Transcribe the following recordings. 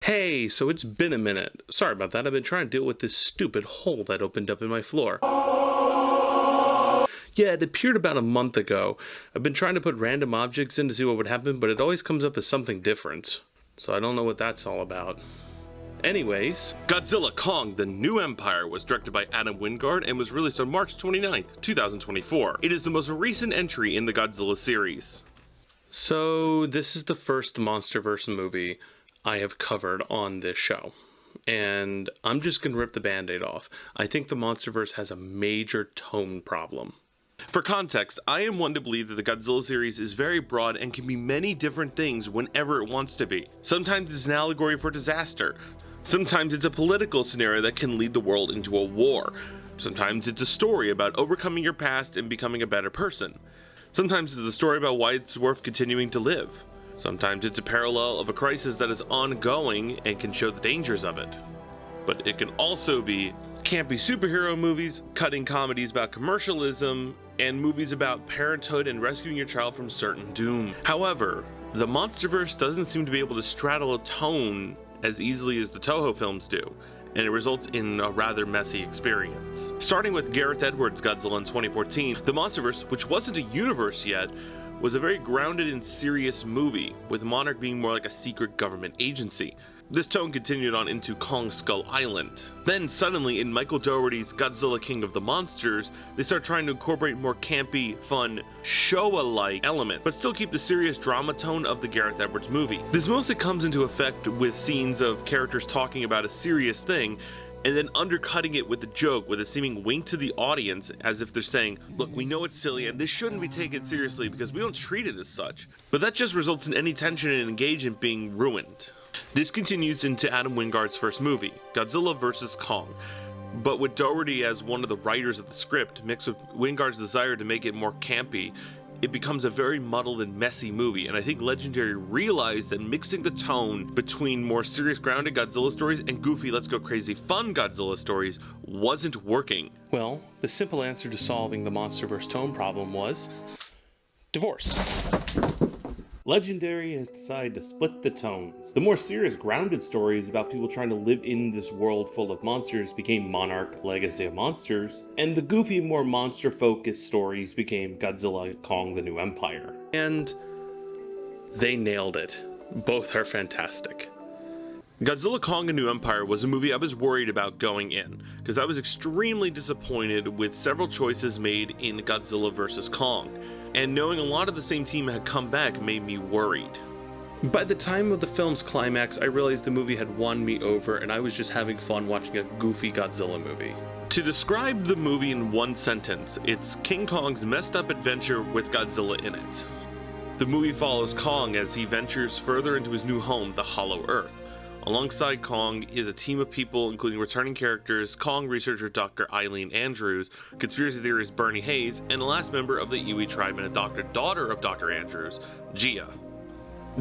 Hey, so it's been a minute. Sorry about that, I've been trying to deal with this stupid hole that opened up in my floor. Yeah, it appeared about a month ago. I've been trying to put random objects in to see what would happen, but it always comes up as something different. So I don't know what that's all about. Anyways, Godzilla Kong: The New Empire was directed by Adam Wingard and was released on March 29th, 2024. It is the most recent entry in the Godzilla series. So this is the first monsterverse movie I have covered on this show. And I'm just gonna rip the band-aid off. I think the monsterverse has a major tone problem. For context, I am one to believe that the Godzilla series is very broad and can be many different things whenever it wants to be. Sometimes it's an allegory for disaster. Sometimes it's a political scenario that can lead the world into a war. Sometimes it's a story about overcoming your past and becoming a better person. Sometimes it's a story about why it's worth continuing to live. Sometimes it's a parallel of a crisis that is ongoing and can show the dangers of it. But it can also be campy superhero movies, cutting comedies about commercialism, and movies about parenthood and rescuing your child from certain doom. However, the Monsterverse doesn't seem to be able to straddle a tone as easily as the Toho films do, and it results in a rather messy experience. Starting with Gareth Edwards' Godzilla in 2014, the Monsterverse, which wasn't a universe yet, was a very grounded and serious movie, with Monarch being more like a secret government agency. This tone continued on into Kong Skull Island. Then suddenly in Michael Dougherty's Godzilla King of the Monsters, they start trying to incorporate more campy, fun, Showa-like element, but still keep the serious drama tone of the Gareth Edwards movie. This mostly comes into effect with scenes of characters talking about a serious thing, and then undercutting it with a joke with a seeming wink to the audience as if they're saying, look, we know it's silly and this shouldn't be taken seriously because we don't treat it as such. But that just results in any tension and engagement being ruined. This continues into Adam Wingard's first movie, Godzilla vs. Kong, but with Dougherty as one of the writers of the script, mixed with Wingard's desire to make it more campy, it becomes a very muddled and messy movie, and I think Legendary realized that mixing the tone between more serious grounded Godzilla stories and goofy let's go crazy fun Godzilla stories wasn't working. Well, the simple answer to solving the Monsterverse tone problem was divorce. Legendary has decided to split the tones. The more serious, grounded stories about people trying to live in this world full of monsters became Monarch: Legacy of Monsters, and the goofy, more monster-focused stories became Godzilla Kong: The New Empire. And they nailed it. Both are fantastic. Godzilla Kong: A New Empire was a movie I was worried about going in, because I was extremely disappointed with several choices made in Godzilla vs. Kong. And knowing a lot of the same team had come back made me worried. By the time of the film's climax, I realized the movie had won me over and I was just having fun watching a goofy Godzilla movie. To describe the movie in one sentence, it's King Kong's messed up adventure with Godzilla in it. The movie follows Kong as he ventures further into his new home, the Hollow Earth. Alongside Kong is a team of people including returning characters, Kong researcher Dr. Eileen Andrews, conspiracy theorist Bernie Hayes, and the last member of the Iwi tribe and adopted daughter of Dr. Andrews, Gia.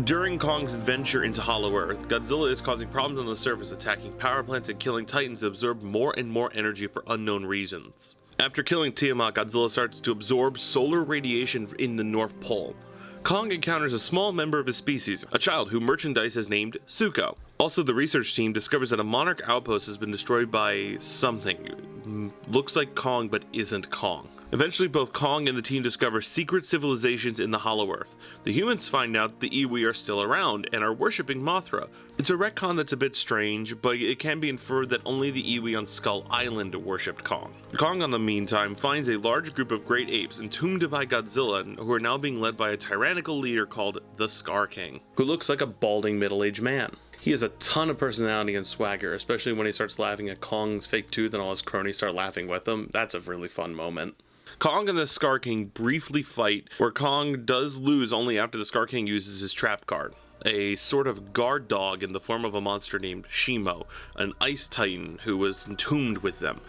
During Kong's adventure into Hollow Earth, Godzilla is causing problems on the surface, attacking power plants and killing titans that absorb more and more energy for unknown reasons. After killing Tiamat, Godzilla starts to absorb solar radiation in the North Pole. Kong encounters a small member of his species, a child who merchandise has named Suko. Also, the research team discovers that a Monarch outpost has been destroyed by something. Looks like Kong, but isn't Kong. Eventually, both Kong and the team discover secret civilizations in the Hollow Earth. The humans find out the Iwi are still around and are worshipping Mothra. It's a retcon that's a bit strange, but it can be inferred that only the Iwi on Skull Island worshipped Kong. Kong, in the meantime, finds a large group of great apes entombed by Godzilla who are now being led by a tyrannical leader called the Scar King, who looks like a balding middle-aged man. He has a ton of personality and swagger, especially when he starts laughing at Kong's fake tooth and all his cronies start laughing with him. That's a really fun moment. Kong and the Scar King briefly fight, where Kong does lose only after the Scar King uses his trap card, a sort of guard dog in the form of a monster named Shimo, an ice titan who was entombed with them.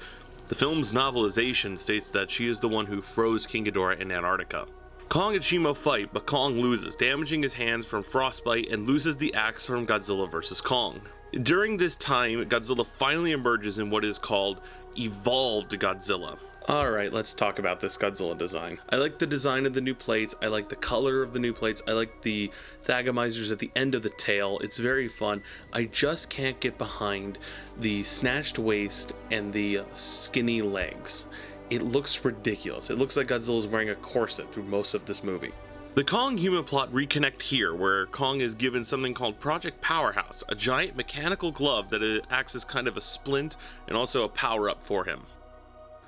The film's novelization states that she is the one who froze King Ghidorah in Antarctica. Kong and Shimo fight, but Kong loses, damaging his hands from frostbite and loses the axe from Godzilla vs. Kong. During this time, Godzilla finally emerges in what is called Evolved Godzilla. Alright, let's talk about this Godzilla design. I like the design of the new plates, I like the color of the new plates, I like the thagamizers at the end of the tail, it's very fun. I just can't get behind the snatched waist and the skinny legs. It looks ridiculous. It looks like Godzilla's wearing a corset through most of this movie. The Kong human plot reconnect here, where Kong is given something called Project Powerhouse, a giant mechanical glove that acts as kind of a splint and also a power-up for him.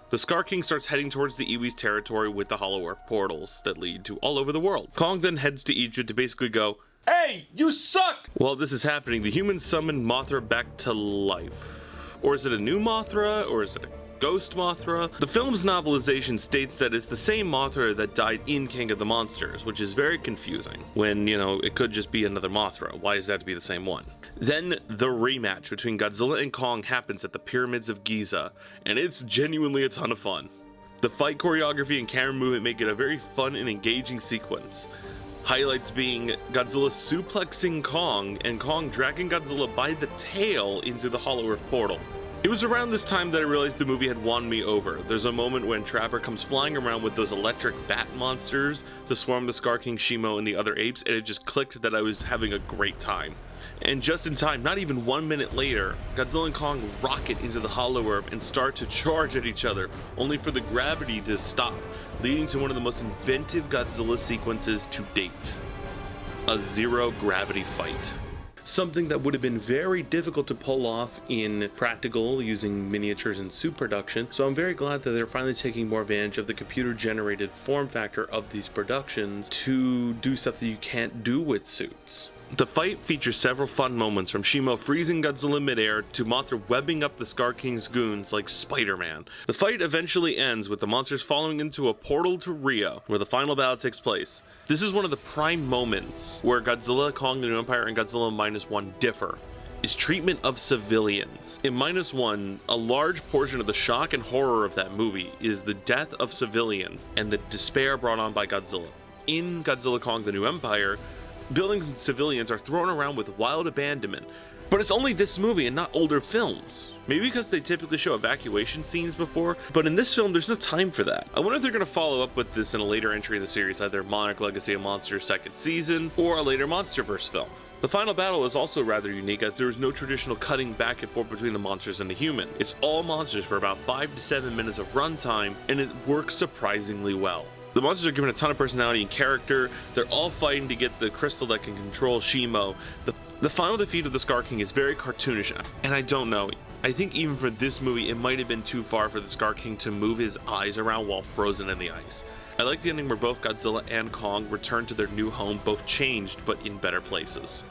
The Scar King starts heading towards the Iwi's territory with the Hollow Earth portals that lead to all over the world. Kong then heads to Egypt to basically go, "Hey, you suck!" While this is happening, the humans summon Mothra back to life. Or is it a new Mothra, or is it a ghost Mothra? The film's novelization states that it's the same Mothra that died in King of the Monsters, which is very confusing, when, it could just be another Mothra. Why is that to be the same one? Then the rematch between Godzilla and Kong happens at the Pyramids of Giza, and it's genuinely a ton of fun. The fight choreography and camera movement make it a very fun and engaging sequence. Highlights being Godzilla suplexing Kong and Kong dragging Godzilla by the tail into the Hollow Earth portal. It was around this time that I realized the movie had won me over. There's a moment when Trapper comes flying around with those electric bat monsters to swarm the Scar King, Shimo, and the other apes, and it just clicked that I was having a great time. And just in time, not even 1 minute later, Godzilla and Kong rocket into the Hollow Earth and start to charge at each other, only for the gravity to stop, leading to one of the most inventive Godzilla sequences to date. A zero-gravity fight. Something that would have been very difficult to pull off in practical using miniatures and suit production, so I'm very glad that they're finally taking more advantage of the computer-generated form factor of these productions to do stuff that you can't do with suits. The fight features several fun moments, from Shimo freezing Godzilla midair to Mothra webbing up the Scar King's goons like Spider-Man. The fight eventually ends with the monsters falling into a portal to Rio, where the final battle takes place. This is one of the prime moments where Godzilla, Kong the New Empire, and Godzilla -1 differ. Is treatment of civilians. In -1, a large portion of the shock and horror of that movie is the death of civilians and the despair brought on by Godzilla. In Godzilla Kong the New Empire, buildings and civilians are thrown around with wild abandonment, but it's only this movie and not older films. Maybe because they typically show evacuation scenes before, but in this film there's no time for that. I wonder if they're going to follow up with this in a later entry in the series, either Monarch Legacy of Monsters second season, or a later Monsterverse film. The final battle is also rather unique, as there is no traditional cutting back and forth between the monsters and the human. It's all monsters for about 5 to 7 minutes of runtime, and it works surprisingly well. The monsters are given a ton of personality and character. They're all fighting to get the crystal that can control Shimo. The final defeat of the Scar King is very cartoonish, and I don't know. I think even for this movie, it might have been too far for the Scar King to move his eyes around while frozen in the ice. I like the ending where both Godzilla and Kong return to their new home, both changed but in better places.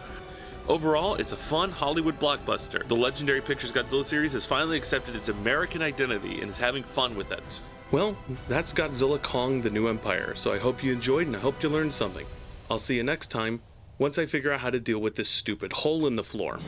Overall, it's a fun Hollywood blockbuster. The Legendary Pictures Godzilla series has finally accepted its American identity and is having fun with it. Well, that's Godzilla Kong the New Empire, so I hope you enjoyed and I hope you learned something. I'll see you next time, once I figure out how to deal with this stupid hole in the floor.